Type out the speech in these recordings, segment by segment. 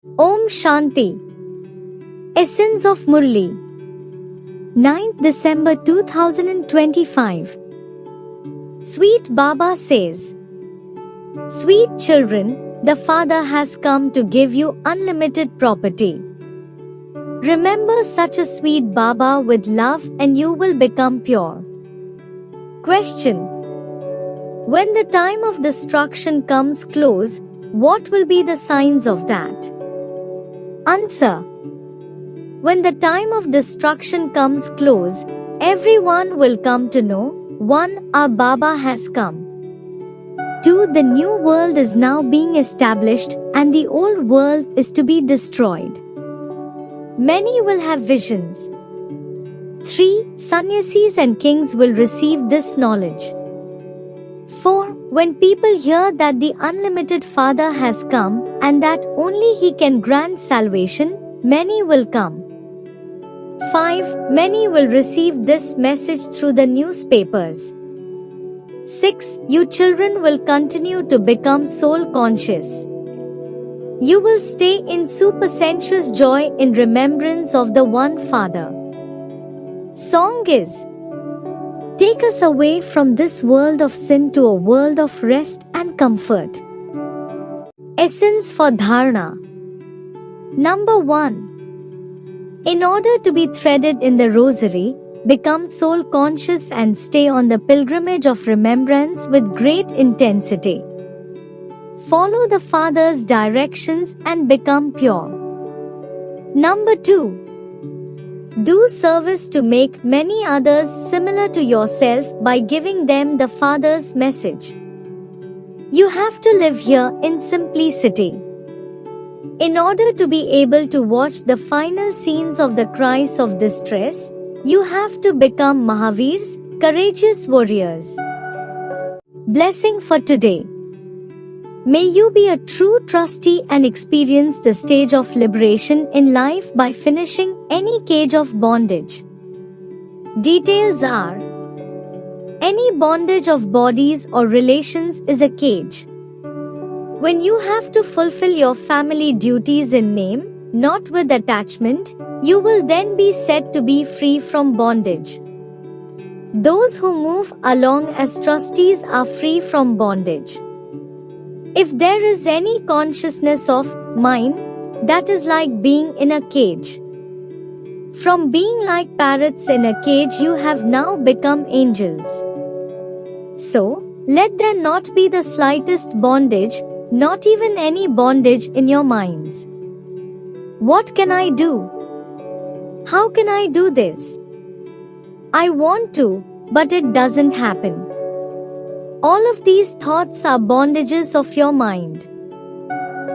Om Shanti. Essence of Murli. 9th December 2025. Sweet Baba says, Sweet children, the Father has come to give you unlimited property. Remember such a sweet Baba with love and you will become pure. Question. When the time of destruction comes close, what will be the signs of that? Answer. When the time of destruction comes close, everyone will come to know, 1. Our Baba has come. 2. The new world is now being established and the old world is to be destroyed. Many will have visions. 3. Sannyasis and kings will receive this knowledge. 4. When people hear that the unlimited Father has come and that only He can grant salvation, many will come. 5. Many will receive this message through the newspapers. 6. You children will continue to become soul conscious. You will stay in supersensuous joy in remembrance of the One Father. Song is, take us away from this world of sin to a world of rest and comfort. Essence for Dharana. Number 1. In order to be threaded in the rosary, become soul conscious and stay on the pilgrimage of remembrance with great intensity. Follow the Father's directions and become pure. Number 2. Do service to make many others similar to yourself by giving them the Father's message. You have to live here in simplicity. In order to be able to watch the final scenes of the cries of distress, you have to become Mahavirs, courageous warriors. Blessing for today. May you be a true trustee and experience the stage of liberation in life by finishing any cage of bondage. Details are: any bondage of bodies or relations is a cage. When you have to fulfill your family duties in name, not with attachment, you will then be said to be free from bondage. Those who move along as trustees are free from bondage. If there is any consciousness of mine, that is like being in a cage. From being like parrots in a cage, you have now become angels. So, let there not be the slightest bondage, not even any bondage in your minds. What can I do? How can I do this? I want to, but it doesn't happen. All of these thoughts are bondages of your mind.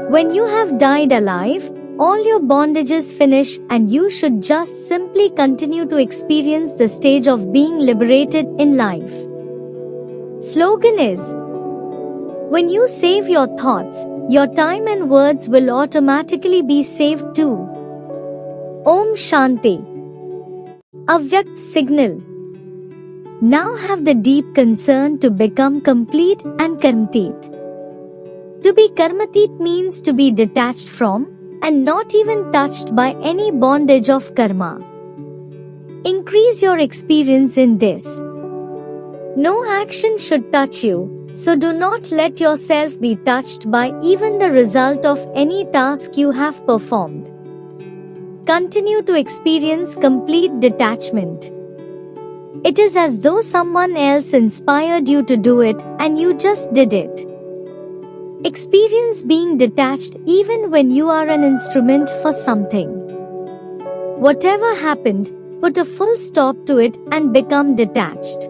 When you have died alive, all your bondages finish and you should just simply continue to experience the stage of being liberated in life. Slogan is, when you save your thoughts, your time and words will automatically be saved too. Om Shanti. Avyakt signal. Now have the deep concern to become complete and karmatit. To be karmatit means to be detached from and not even touched by any bondage of karma. Increase your experience in this. No action should touch you, so do not let yourself be touched by even the result of any task you have performed. Continue to experience complete detachment. It is as though someone else inspired you to do it and you just did it. Experience being detached even when you are an instrument for something. Whatever happened, put a full stop to it and become detached.